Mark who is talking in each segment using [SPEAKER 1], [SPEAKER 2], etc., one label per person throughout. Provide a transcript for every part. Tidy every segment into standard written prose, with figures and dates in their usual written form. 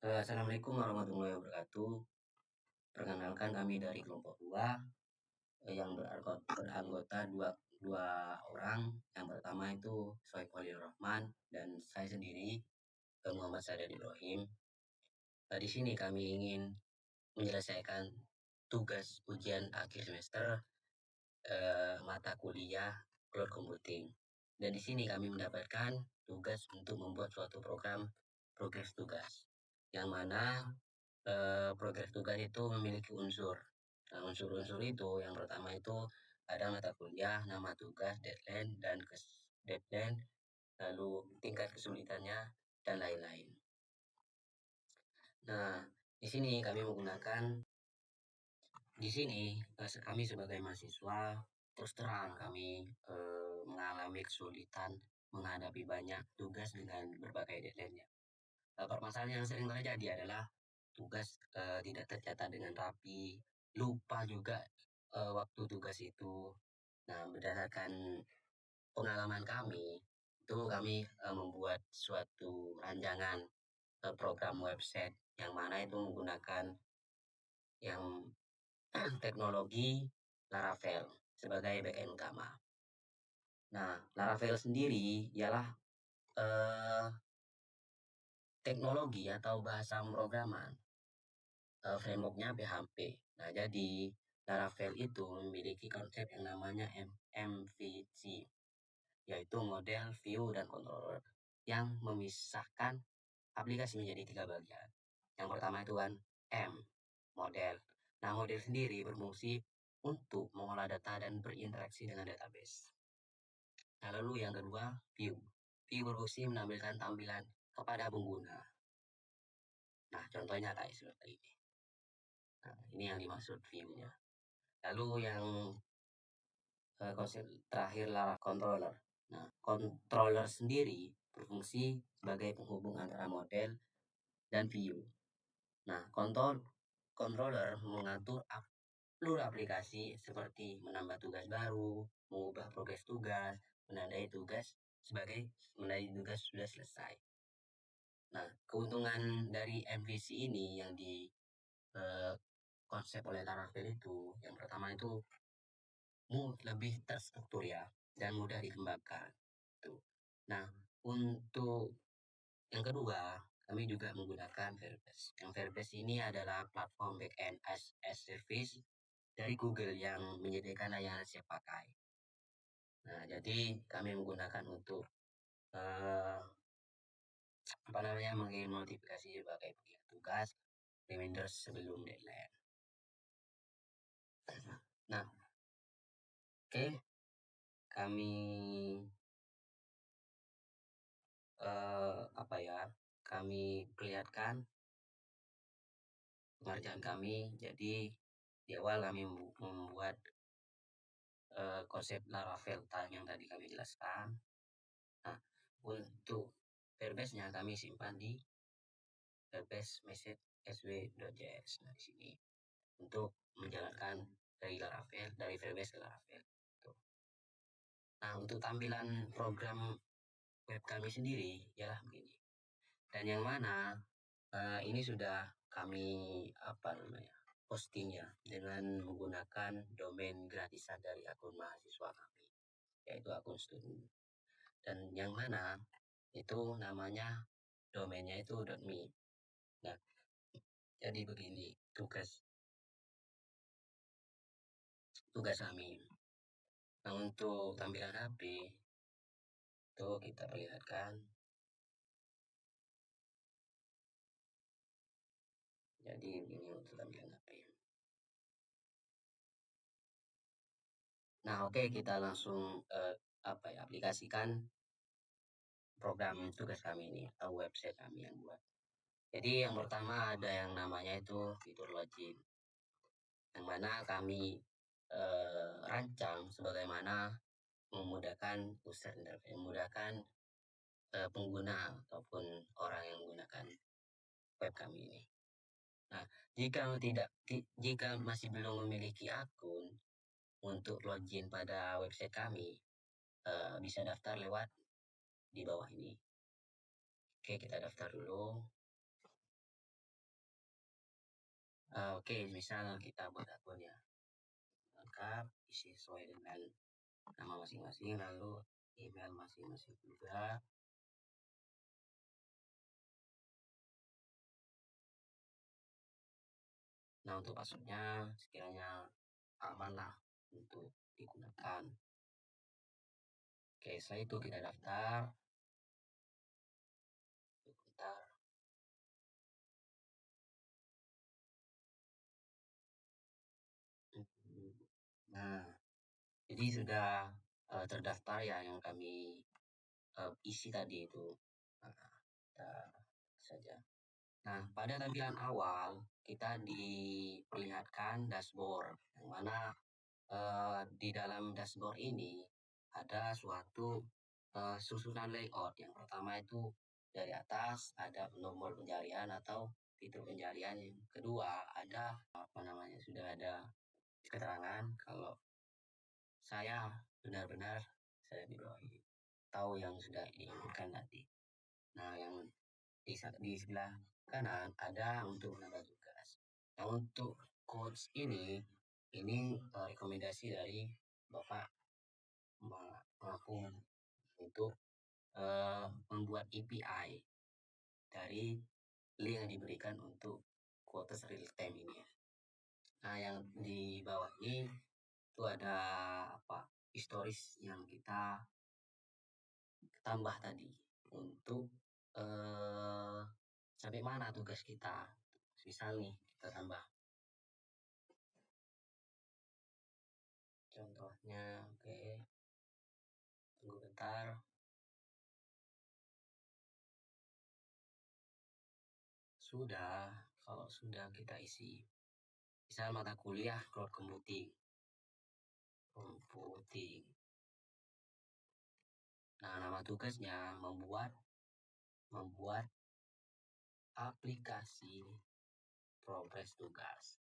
[SPEAKER 1] Assalamualaikum warahmatullahi wabarakatuh. Perkenalkan kami dari kelompok 2 yang beranggota dua orang. Yang pertama itu Soeb Khalil Rahman dan saya sendiri Muhammad Sadad Ibrahim. Di sini kami ingin menyelesaikan tugas ujian akhir semester mata kuliah cloud computing. Dan di sini kami mendapatkan tugas untuk membuat suatu program progres tugas, yang mana progres tugas itu memiliki unsur. Nah, unsur-unsur itu yang pertama itu ada mata kuliah, nama tugas, deadline, dan deadline, lalu tingkat kesulitannya, dan lain-lain. Nah, di sini kami menggunakan kami sebagai mahasiswa terus terang kami mengalami kesulitan menghadapi banyak tugas dengan berbagai deadline-nya. Permasalahan yang sering terjadi adalah tugas tidak tercatat dengan rapi, lupa juga waktu tugas itu. Nah, berdasarkan pengalaman kami, itu kami membuat suatu ranjangan program website yang mana itu menggunakan yang teknologi Laravel sebagai backend utama. Nah, Laravel sendiri ialah eh, teknologi atau bahasa pemrograman frameworknya PHP. Nah, jadi Laravel itu memiliki konsep yang namanya MVC, yaitu model, view, dan controller, yang memisahkan aplikasi menjadi 3 bagian. Yang pertama itu kan M, model. Nah, model sendiri berfungsi untuk mengolah data dan berinteraksi dengan database. Nah, lalu yang kedua, view. View berfungsi menampilkan tampilan kepada pengguna. Nah, contohnya kayak seperti ini. Nah, ini yang dimaksud view-nya. Lalu yang konsep terakhir adalah controller. Nah, controller sendiri berfungsi sebagai penghubung antara model dan view. Nah, controller mengatur seluruh aplikasi seperti menambah tugas baru, mengubah progres tugas, menandai tugas sudah selesai. Nah, keuntungan dari MVC ini yang di konsep oleh Laravel itu, yang pertama itu lebih terstruktur ya dan mudah dikembangkan. Tuh. Nah, untuk yang kedua, kami juga menggunakan Firebase. Yang Firebase ini adalah platform backend as service dari Google yang menyediakan layanan siap pakai. Nah, jadi kami menggunakan untuk mengirim notifikasi sebagai penggiat tugas, reminder sebelum deadline. Nah, oke, kami kami perlihatkan pengerjaan kami. Jadi di awal kami membuat konsep Laravel yang tadi kami jelaskan. Nah, untuk Firebase-nya kami simpan di Firebase message sw.js. Nah, di sini untuk menjalankan dari Firebase ke Laravel. Tuh. Nah, untuk tampilan program web kami sendiri ialah begini. Dan yang mana ini sudah kami postingnya dengan menggunakan domain gratisan dari akun mahasiswa kami, yaitu akun student. Dan yang mana itu namanya domainnya itu .me. Nah, jadi begini tugas kami. Nah, untuk tampilan HP itu kita perlihatkan. Jadi ini untuk tampilan HP. Nah, oke, kita langsung aplikasikan program tugas kami ini atau website kami yang buat. Jadi yang pertama ada yang namanya itu fitur login, yang mana kami rancang sebagaimana memudahkan pengguna ataupun orang yang menggunakan web kami ini. Nah, jika masih belum memiliki akun untuk login pada website kami, bisa daftar lewat di bawah ini. Oke, kita daftar dulu. Oke, misal kita buat akun ya, lengkap, isi sesuai dengan nama masing-masing, lalu email masing-masing juga. Nah, untuk passwordnya sekiranya aman lah untuk digunakan. Oke, setelah itu kita daftar. Bentar. Nah, jadi sudah terdaftar ya yang kami isi tadi itu. Nah, kita saja. Nah, pada tampilan awal kita diperlihatkan dashboard, yang mana di dalam dashboard ini ada suatu susunan layout. Yang pertama itu dari atas ada nomor pencarian atau fitur pencarian. Yang kedua ada apa namanya, sudah ada keterangan kalau saya benar-benar saya di bawah ini, tahu yang sudah diinginkan nanti. Nah, yang di sebelah kanan ada untuk menambah tugas. Nah, untuk coach ini rekomendasi dari Bapak mengaku untuk membuat API dari link yang diberikan untuk quotes real time ini ya. Nah, yang di bawah ini itu ada apa, historis yang kita tambah tadi untuk sampai mana tugas kita. Misal nih kita tambah contohnya, oke, tunggu bentar. Sudah, kalau sudah kita isi. Misal mata kuliah cloud computing. Computing. Nah, nama tugasnya membuat aplikasi progres tugas.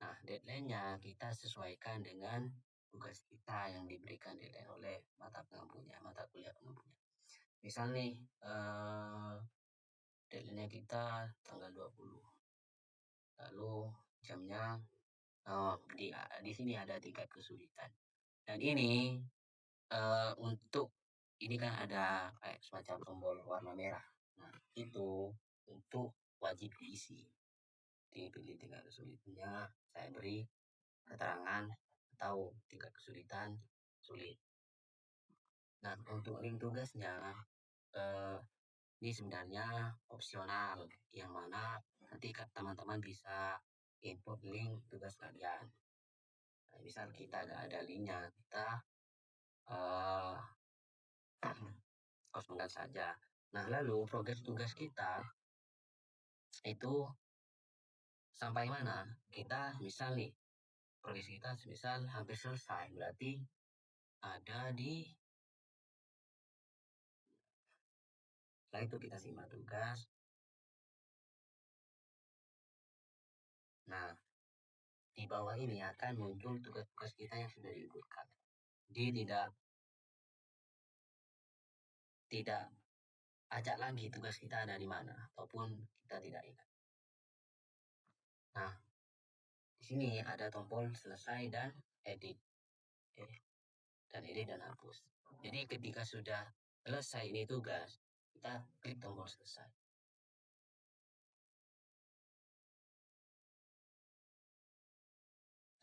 [SPEAKER 1] Nah, deadline-nya kita sesuaikan dengan tugas kita yang diberikan deadline oleh mata pengampunya, mata kuliah pengampunya. Misal nih, deadline-nya kita tanggal 20. Lalu jamnya di sini ada tingkat kesulitan. Dan ini untuk ini kan ada kayak semacam tombol warna merah. Nah, itu untuk wajib diisi. Dipilih tingkat kesulitannya, saya beri keterangan atau tingkat kesulitan sulit. Nah, untuk link tugasnya eh, ini sebenarnya opsional, yang mana nanti teman-teman bisa input link tugas kalian. Nah, misal kita ada linknya, kita uh, kosongkan saja. Nah, lalu progres tugas kita itu sampai mana? Kita misal nih, progres kita misal hampir selesai, berarti ada di, setelah itu kita simak tugas. Nah, di bawah ini akan muncul tugas-tugas kita yang sudah diinputkan. Dia tidak ajak lagi tugas kita ada di mana, ataupun kita tidak ingat. Nah, di sini ada tombol selesai dan edit. Dan edit dan hapus. Jadi ketika sudah selesai ini tugas, kita klik tombol selesai.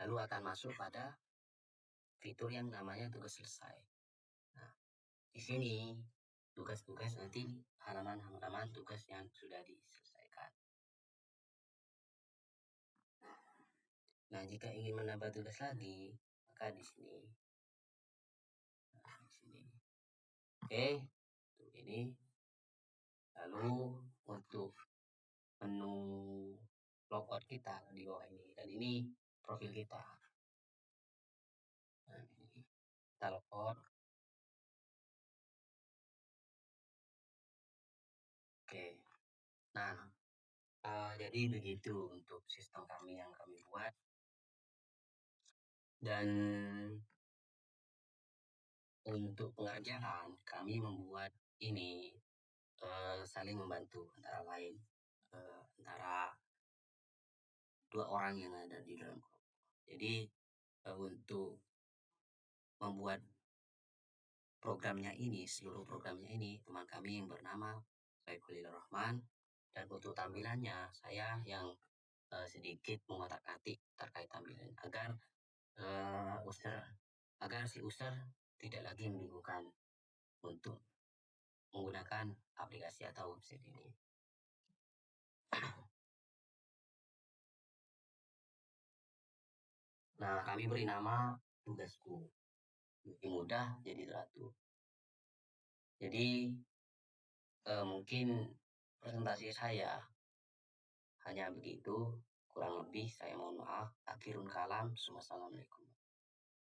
[SPEAKER 1] Lalu akan masuk pada fitur yang namanya tugas selesai. Nah, di sini tugas-tugas nanti halaman-halaman tugas yang sudah diselesaikan. Nah, jika ingin menambah tugas lagi, maka di sini. Nah, di sini. Oke, untuk ini. Lalu untuk menu logout kita di bawah ini, dan ini profil kita. Nah, ini kita logout. Oke. Nah, jadi begitu untuk sistem kami yang kami buat. Dan untuk pengerjaan kami membuat ini saling membantu antara lain antara dua orang yang ada di dalam kelompok. Jadi untuk membuat programnya ini, seluruh programnya ini, teman kami yang bernama Saifulil Rahman, dan untuk tampilannya saya yang sedikit mengotak-atik terkait tampilan agar user agar si user tidak lagi membingungkan untuk menggunakan aplikasi atau website ini. Nah, kami beri nama tugasku. Lebih mudah jadi teratur. Jadi mungkin presentasi saya hanya begitu. Kurang lebih saya mohon maaf. Akhirul kalam. Wassalamualaikum.